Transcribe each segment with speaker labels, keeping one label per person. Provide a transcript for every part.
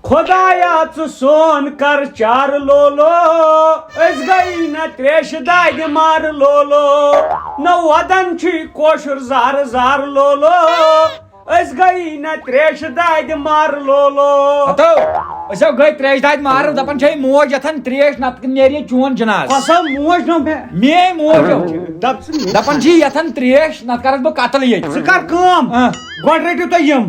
Speaker 1: خدایا ژٕ سون کر چار لولو أسۍ گٔے نہ تریشہِ دادِ مار لولو نہ ودان چھُے کٲشُر زار زار لولو أسۍ گٔے نہ تریشہِ دادِ مار لولو
Speaker 2: أسۍ گٔے تریش دادِ مار دپان چھے موج یتھن تریش نتہٕ نیرِ چون جناز
Speaker 1: کۄسا موج نو مےٚ
Speaker 2: میٲنۍ موج دپان چھی یتھن تریش نتہٕ کرکھ بہٕ قتل ییٚتہِ
Speaker 1: ژٕ کر کٲم گۄڈٕ رٔٹِو تُہۍ یِم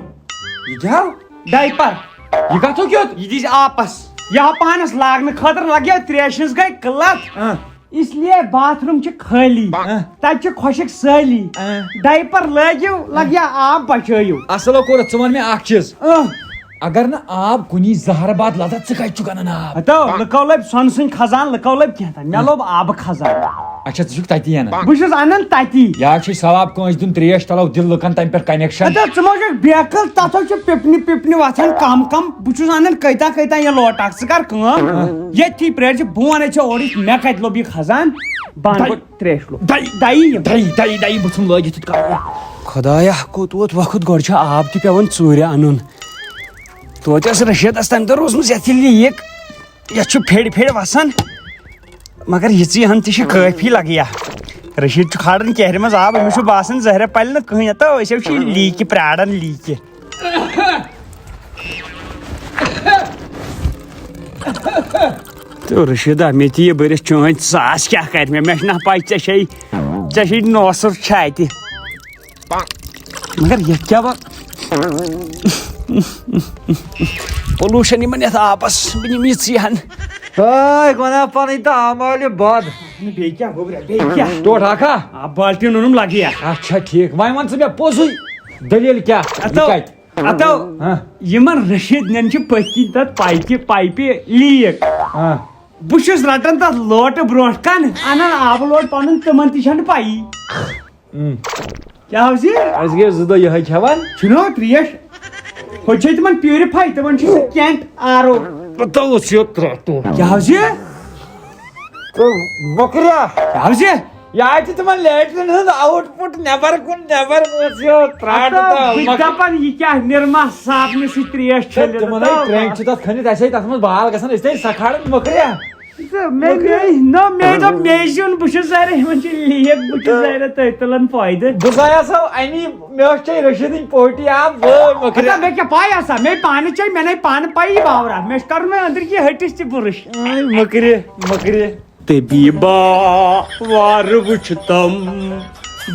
Speaker 2: یہِ جاو
Speaker 1: ڈایپر
Speaker 2: یہِ کتھو کیُتھ
Speaker 1: یہ دیٖزِ آپس یہ آو پانس لاگنہٕ خٲطرٕ لگیو تریشہِ ہٕنٛز گٔے قٕلت اس لیے باتھ روم چھِ خٲلی تتہِ چھِ خۄشِک سٲلی ڈایپر لٲگِو لگیا آب بچٲیِو
Speaker 2: اصلو کوٚرُتھ ژٕ ون مےٚ اکھ چیٖز اگر نہٕ آب کُنی زہر باد لدت ژٕ کتہِ چھُکھ انان آب
Speaker 1: ہتو لُکو لٔبۍ سۄنہٕ سٕنٛدۍ خزان لُکو لٔبۍ کینٛہہ مےٚ لوٚب آبہٕ خزان
Speaker 2: اچھا ژٕ چھُکھ تتی انان
Speaker 1: بہٕ چھُس انان تتی
Speaker 2: یا چھُے ثواب کٲنٛسہِ دیُن تریش تلو دل لُکن تمہِ پٮ۪ٹھ کنیکشن
Speaker 1: ہتو ژٕ ما چھُکھ بیقل تتھو چھِ پِپنہِ پِپنہِ وتھان کم کم بہٕ چھُس انان کۭتیاہ کۭتیاہ یہِ لوٹہٕ اکھ ژٕ کر کٲم ییٚتھی پرٛٲرۍزِ بہٕ ونے ژےٚ اورٕ مےٚ کتہِ لوٚب یہِ خزان بنٛد تریش لوٚب
Speaker 2: دَیہِ بُتھُم لٲگِتھ یِتھ کٔنۍ
Speaker 1: خدایا کوٚت ووت وقت گۄڈٕ چھُ آب تہِ پیٚوان ژوٗرِ انُن توتہِ ٲس رشیدس تمہِ دۄہ روٗزمٕژ یتھ یہِ لیٖک یتھ چھُ پھیرِ پھیرِ وسان مگر یِژٕے ہن تہِ چھِ کٲفی لگیا رشیٖد چھُ کھالان کیہرِ منٛز آب أمِس چھُ باسان زہرا پلہِ نہٕ کٕہٕنۍ تو أسۍ چھِ لیٖکہِ پراران لیٖکہِ تہٕ رشیٖدا مےٚ تہِ یہِ بٔرِتھ چٲنٛدۍ ساس کیٛاہ کرِ مےٚ چھِ نہ پاے ژےٚ چھے نوسُر چھِ اتہِ مگر یتھ کیٛاہ وۄنۍ پولوشن یِمن یتھ آبس بہٕ نِمہٕ یِژٕے ہن
Speaker 2: ونان پنٕنۍ تہٕ آمالہِ بد
Speaker 1: بیٚیہِ کیٛاہ گوٚبرا بیٚیہِ کیٛاہ
Speaker 2: ٹوٹھ ہاکھا
Speaker 1: آب بالٹیٖن اوٚنُم لگیا
Speaker 2: اچھا ٹھیٖک وۄنۍ ون ژٕ مےٚ پوٚزُے دٔلیٖل کیٛاہ
Speaker 1: اتو یِمن رشیٖد نٮ۪ن چھِ پٔتۍ کِنۍ تتھ پایپہِ لیٖک بہٕ چھُس رٹان تتھ لوٹہٕ برونٛٹھ کن انان آبہٕ لوٹ پنُن تِمن تہِ چھنہٕ پایی کیٛاہ حظ
Speaker 2: اَسہِ گٔے 2 دۄہ یِہے کھٮ۪وان
Speaker 1: چھُنہ تریش ہوٚتہِ چھِ تِمن پیورِفاے تِمن چھُ سُہ کینٹ آر او کیٛاہ حظ
Speaker 2: بکریا
Speaker 1: کیٛاہ حظ
Speaker 2: یا چھِ تِمن لیٹرِن ہُنٛد آوُٹ پُٹ نٮ۪بر کُن
Speaker 1: دپان یہِ کیٛاہ نِرما صابنہِ سۭتۍ تریش چھٔلِتھ
Speaker 2: تِمن ٹرٛینٛک چھِ تتھ کھٔنِتھ اَسہِ تتھ منٛز بال گژھان أسۍ تہِ سکھاڑان مکریا
Speaker 1: مےٚ دوٚپ مے زیُن بہٕ چھُس ظاہر یِمن چھِ لیٖک بہٕ چھُس ظاہر تٔتھۍ تُلان فٲیدٕ
Speaker 2: بہٕ زایاسو امی مےٚ ٲس چے رشیٖدٕنۍ پوٹی آب مکریا
Speaker 1: مےٚ کیٛاہ پاے آسان مےٚ پانہٕ چے مےٚ نَے پانہٕ پایی باورا مےٚ چھُ کرُن وۄنۍ أنٛدرۍ کِنۍ ہٹِس تہِ بُرُش
Speaker 2: مکرِ
Speaker 1: طبیبا وار وٕچھتم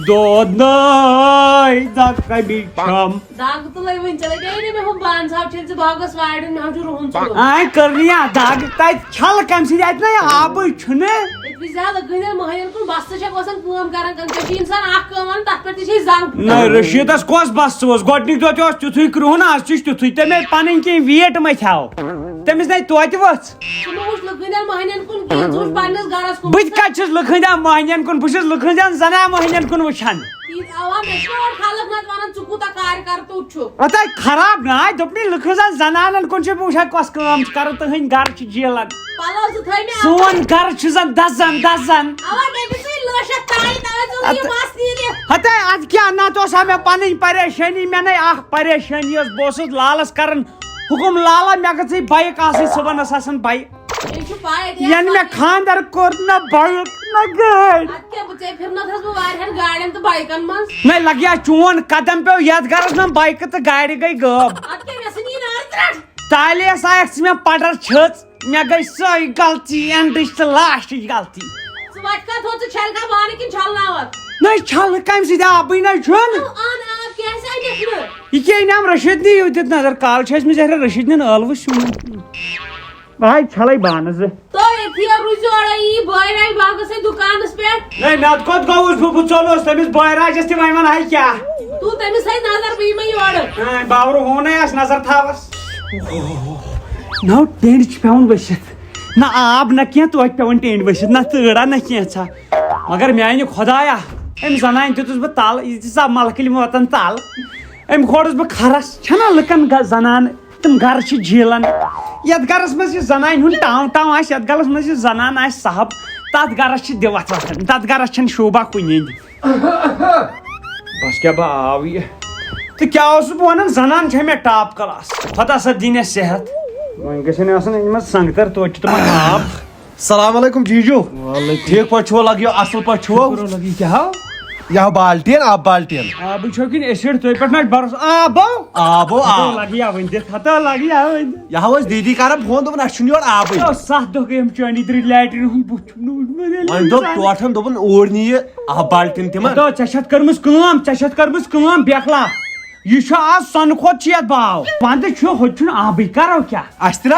Speaker 1: دود ناے دگ کبھی چھم
Speaker 3: دگ تو لگی وٕنۍ ژےٚ لگے نہٕ مےٚ ہُم بانہٕ صاحب چھٔلۍ ژٕ باغس وارٮ۪ن مےٚ چھُ رُہُن ژوٚلمُت
Speaker 1: آے کٔرنِیا دگ تتہِ چھل کمہِ سۭتۍ اتہِ نَے آبٕے چھُنہٕ
Speaker 3: أتی زیادٕ گٔنٛدٮ۪ن مٔہنِین کُن بستہٕ چھکھ وسان کٲم کران ژےٚ چھُ انسان اکھ کٲم انان تتھ پٮ۪ٹھ تہِ چھے زنگ
Speaker 1: نہ رشیٖدس کۄس بستہٕ اوس گۄڈنِکۍ دۄہ تہِ اوس تیُتھُے کرٛہُن آز تہِ چھُ تیُتھُے تٔمۍ پنٕنۍ کینٛہہ ویٹ متھیاو تٔمِس نَے توتہِ ؤژھ
Speaker 3: ژٕ مہ وٕچھ لُکہٕ مٔہنِین کُن کِہیٖنۍ ژٕ وٕچھ پننِس گرس کُن
Speaker 1: بہٕ تہِ کتہِ چھُس لُکہٕ مٔہنِین کُن بہٕ چھُس لُکہٕ زنان مٔہنِین کُن وٕچھان
Speaker 3: اوا مےٚ چھِ اورٕ خلق نتہٕ ونان ژٕ کوٗتاہ کارِ کرتوٗت چھُکھ
Speaker 1: اوتانۍ خراب نہ دوٚپنٕے لُکہٕ زنانن کُن چھُس بہٕ وٕچھان کۄس کٲم چھِ کران تٕہٕنٛدۍ گرٕ چھِ جیلن
Speaker 3: پلو زٕ تھٲے مےٚ
Speaker 1: سون گرٕ چھُ زن دزان
Speaker 3: اوا مےٚ دِژٕے لٲشک تانۍ توے ژٕ یہِ مس نیٖرِتھ
Speaker 1: ہتے ادٕ کیٛاہ نتہٕ اوس ہا مےٚ پنٕنۍ پریشٲنی مےٚ نَے اکھ پریشٲنی ٲس بہٕ اوسُس لالس کران حُکُم لالا مےٚ گٔژھٕے بایک آسٕنۍ صُبحن ٲس آسان بایک
Speaker 3: مےٚ چھُ پاے
Speaker 1: ینہٕ مےٚ خانٛدر کوٚر نہ بایک نہ گٲڑۍ
Speaker 3: ادٕ کیٛاہ بہٕ ژےٚ پھِرنٲتھس بہٕ واریاہن گاڑٮ۪ن تہٕ بایکن منٛز
Speaker 1: نَے لگیا چون قدم پیٚو یتھ گرس نہ بایکہٕ تہٕ گاڑِ گٔے غٲب
Speaker 3: ادٕ کیٛاہ مےٚ ژھٕنی نار ترٛٹھ
Speaker 1: تالیس آیکھ ژٕ مےٚ پڈر چھٔژ مےٚ گٔے سۄے غلطی اینڈٕچ تہٕ لاسٹٕچ غلطی
Speaker 3: ژٕ وَتہِ کتھ تھوٚو ژٕ چھلکا بانہٕ کِنہٕ چھلناوکھ
Speaker 1: نَے چھلنہٕ کمہِ سۭتۍ آبٕے نَے چھُنہٕ
Speaker 3: ان آب کیٛازِ اَنٮ۪کھ نہٕ
Speaker 1: یہ کیا انعام رشیٖد نی دیُت نظر کال چھِ ٲسمٕژ یَتھ رشیٖد نٮ۪ن ٲلوٕ سیُن بہٕ چھلے بانہٕ زٕ
Speaker 3: تُہۍ ییٚتھی روٗزِو اورے یی بٲے راج باغسٕے دُکانس پٮ۪ٹھ
Speaker 1: نَے نتہٕ کوٚت گوٚوُس بہٕ ژوٚلُس تٔمِس بٲے راجس تہِ وۄنۍ وَنہٕ کیٛاہ
Speaker 3: تُل تٔمِس ہے نظر بہٕ یِمے یورٕ
Speaker 1: باورٕ ہونَے آسہِ نظر تھاوس نو ٹینٛڈ چھِ پیٚوان ؤسِتھ نہ آب نہ کینٛہہ توتہِ پیٚوان ٹینٛڈ ؤسِتھ نہ تۭرا نہ کینٛژھا مگر میانہِ خۄدایا أمۍ زنانہِ دِتُس بہٕ تل یہِ دِژا ملکہٕ واتان تل أمۍ کھولُس بہٕ کھرس چھنا لُکن زنان تِم گرٕ چھِ جیلن یتھ گرس منٛز یہِ زنانہِ ہُنٛد ٹاو ٹاو آسہِ یتھ گرس منٛز یہِ زنان آسہِ صاحب تتھ گرس چھِ دِوتھ وتھان تتھ گرس چھنہٕ شوٗبا کُنی بس کیٛاہ بہٕ آو یہِ تہٕ کیٛاہ اوسُس بہٕ ونان زنان چھےٚ مےٚ ٹاپ کلاس خۄدا سا دِنہِ صحت وۄنۍ گژھن آسان أنۍ مٕژ سنٛگتر توتہِ چھِ تِمن آب
Speaker 4: السلام علیکم جیجو ٹھیک پٲٹھۍ چھُوا لگیو اصل پٲٹھۍ چھُوا
Speaker 1: لگی کیٛاہ
Speaker 4: یہ بالٹین آب بالٹین
Speaker 1: آبٕے چھو کِنہٕ ایسِڈ تُہۍ پٮ۪ٹھ نہ بروس آبو
Speaker 4: آبو آب
Speaker 1: لگی ؤنۍ دِتھ ہتا لگی ؤنۍ
Speaker 4: یہ ٲس دیدی کران فون دوٚپُن اَسہِ چھُنہٕ یورٕ آبٕے
Speaker 1: 7 دۄہ گٔیِم چٲنی درٛے لیٹرین ہُنٛد بُتھ چھُم نہٕ وٕچھمُت
Speaker 4: وۄنۍ دوٚپ ٹوٹھن دوٚپُن اوٗرۍ نہِ یہِ آب بالٹین تِمن
Speaker 1: ژےٚ چھتھ کٔرمٕژ کٲم بیکلا یہِ چھُ آز سۄنہٕ کھۄتہٕ چھِ یتھ باو ونٛدٕ چھُ ہوٚتہِ چھُنہٕ آبٕے کرو کیٛاہ
Speaker 4: اَسہِ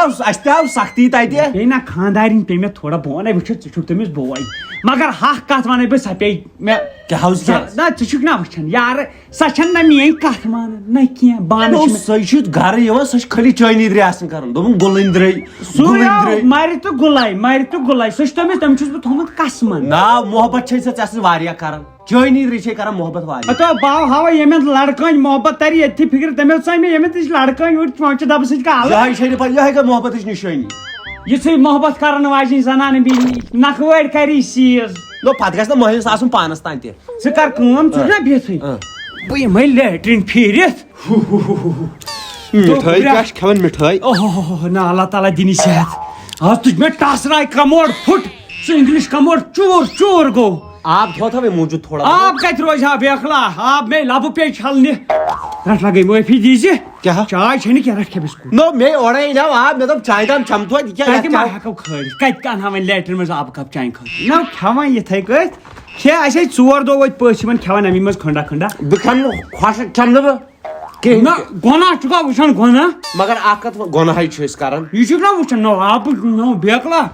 Speaker 4: تہِ آو سختی تتہِ
Speaker 1: بیٚیہِ نہ خاندارِنۍ پیٚیہِ مےٚ تھوڑا بہٕ ونے وٕچھِتھ ژٕ چھُکھ تٔمِس بوے مگر حق کتھ ونے بہٕ سۄ پیٚیہِ مےٚ
Speaker 4: کیٛاہ اوس
Speaker 1: نہ ژٕ چھُکھ نہ وٕچھان یارٕ سۄ چھنہٕ نہ میٲنۍ کتھ مانان نہ کینٛہہ بانہٕ چھِ مےٚ
Speaker 4: سۄ چھُ گرٕ یِوان سۄ چھِ خٲلی چٲنی درے آسان کران دوٚپُن گُلٕنٛدرٕے
Speaker 1: سُے مرِ تہٕ گُلاے سُہ چھُ تٔمِس چھُس بہٕ تھوٚمُت قسمن
Speaker 4: نا محبت چھے ژےٚ ژےٚ سۭتۍ واریاہ کران چٲنی درے چھے کران محبت واریاہ
Speaker 1: تو باو ہاوا ییٚمِس لڑکٲنۍ محبت تری ییٚتھی فکر تٔمِس ژاے مےٚ ییٚمِس نِش لڑکٲنۍ یوٗت چونچہِ دبہٕ سۭتۍ کالہٕ
Speaker 4: یہے چھے نہٕ پتہٕ یہے گٔے محبتٕچ نِشٲنی
Speaker 1: یِژھٕے محبت کرن واجیٚنۍ زنانہٕ بیٚیہِ نکھوٲڑۍ کری سیٖز
Speaker 4: نو پتہٕ گژھِ نہٕ مٔہنِس آسُن پانس تام تہِ
Speaker 1: ژٕ کر کٲم ژٕ چھُکھ نا بِہتھٕے بہٕ یِمے لیٹرین پھیٖرِتھ
Speaker 4: مِٹھٲے کیٛاہ چھِ کھٮ۪وان مِٹھٲے
Speaker 1: اوہ نہ اللہ تعالیٰ دِنی صحت آز تُج مےٚ ٹاسراے کموڈ پھُٹ سُہ انگلش کموڈ چوٗر گوٚو
Speaker 4: آب تھوٚو تھا مےٚ موٗجوٗد تھوڑا
Speaker 1: آب کتہِ روزِ ہا بیکلا آب مے لبہٕ پیٚیہِ چھلنہِ رٹ لگے معٲفی دیٖزِ
Speaker 4: کیٛاہ
Speaker 1: چاے چھے نہٕ کینٛہہ رٹ کھےٚ بِسکوٗٹ
Speaker 4: نو مے اورے انیاو آب مےٚ دوٚپ چایہِ دام چمہٕ توتہِ یہِ
Speaker 1: کتہِ ما
Speaker 4: کیٛاہ
Speaker 1: ہٮ۪کو کھٲلِتھ کتہِ انہا وۄنۍ لیٹرین منٛز آبہٕ کپ چانہِ خٲطرٕ نہ کھٮ۪وان یِتھٕے کٔٹھۍ کھےٚ اَسے 4 دۄہ وٲتۍ پٔژھۍ یِمن کھٮ۪وان امی منٛز کھنڈا کھنڈا
Speaker 4: بہٕ کھٮ۪مہٕ نہٕ خۄش کھٮ۪مہٕ نہٕ بہٕ کِہیٖنۍ
Speaker 1: نہ گۄناہ چھُکھا وٕچھان گۄناہ
Speaker 4: مگر اکھ کتھ گۄناہے چھِ أسۍ کران
Speaker 1: یہِ چھُکھ نا وٕچھان نو آبہٕ نو بیکلا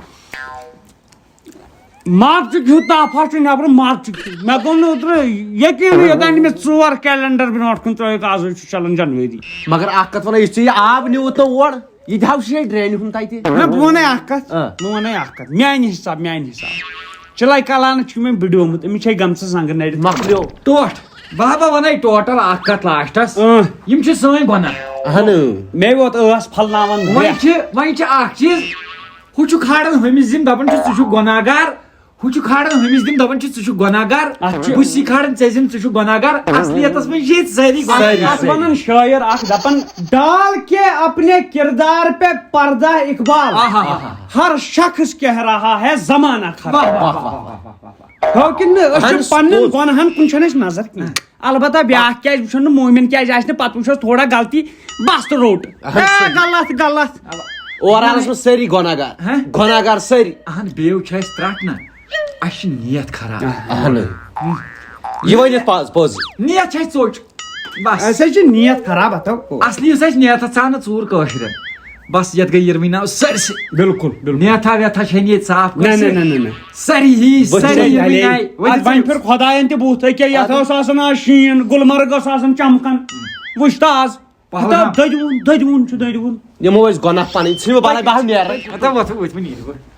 Speaker 1: مارچُک ہیوٗ تاپھا چھُ نٮ۪برٕ مارچُک مےٚ گوٚو نہٕ اوترٕ یقیٖنٕے یوٚتانۍ مےٚ 4 کیلنڈر برونٛٹھ کُن ترٲیِکھ آز چھُ چلان جنؤری
Speaker 4: مگر اکھ کتھ ونے یُس ژےٚ یہِ آب نِوُتھ نہٕ اور یہِ تہِ ہاو چھے ڈرینہِ ہُنٛد تتہِ
Speaker 1: نہ بہٕ ونے اکھ کتھ میانہِ حساب چلاے کلانہٕ چھُ مےٚ بِڈیومُت أمِس چھے گٔمژٕ زنٛگہٕ نٔرِتھ
Speaker 4: مۄکلیو
Speaker 2: ٹوٹھ بابا ونے ٹوٹل اکھ کتھ لاسٹس یِم چھِ سٲنۍ گۄناہ
Speaker 4: اہن
Speaker 1: مےٚ ووت ٲس پھلناوان
Speaker 2: وۄنۍ چھِ اکھ چیٖز ہُہ چھُ کھالان ہُمِس دِم دپان چھُ ژٕ چھُکھ گۄناہگار ہُہ چھُ کھالان ہُمِس دِم دپان چھُ ژٕ چھُکھ گۄناہگار بہٕ چھُسی کھالان ژےٚ دِم ژٕ چھُکھ گۄناہگار اصلیتس منٛز چھِ ییٚتہِ سٲری
Speaker 1: اتھ ونان شٲعر اکھ دپان ڈال کے اپنے کردار پہ پردہ اقبال ہر شخص کہہ رہا ہے زمانہ خراب ہو کِنہٕ أسۍ چھِ پننٮ۪ن گۄنہن کُن چھنہٕ اَسہِ نظر کینٛہہ البتہ بیاکھ کیازِ وٕچھن نہٕ مومِن کیازِ آسہِ نہٕ پتہٕ وٕچھوس تھوڑا غلطی بس تہٕ روٚٹ غلط
Speaker 4: اوورآلس منٛز سٲری گۄناہگار سٲری
Speaker 2: اہن بیٚیہِ چھِ اَسہِ ترٛٹھ نہ اَسہِ چھِ نیت خراب
Speaker 4: اہن یہِ ؤنِتھ پوٚز
Speaker 2: نیت چھِ اَسہِ ژوٚچ بس
Speaker 1: اَسہِ حظ چھِ نیت خراب اتھو
Speaker 2: اصلی یُس اَسہِ نیتھا ژاو نہٕ ژوٗر کٲشرٮ۪ن بس یتھ گٔے یِروٕنۍ ناو سٲرسٕے
Speaker 1: بالکل
Speaker 2: نیتھا ویتھا چھنہٕ ییٚتہِ صاف
Speaker 1: نہ
Speaker 2: سٲری
Speaker 1: وۄنۍ پھر خۄداین تہِ بُتھ أکیاہ یتھ اوس آسان آز شیٖن گُلمرگ ٲس آسان چمکان وٕچھ تہٕ آز دٔدوُن چھُ
Speaker 4: نِمو أسۍ گۄناہ پنٕنۍ ژھٕنو بلاے بہٕ حظ نیرٕ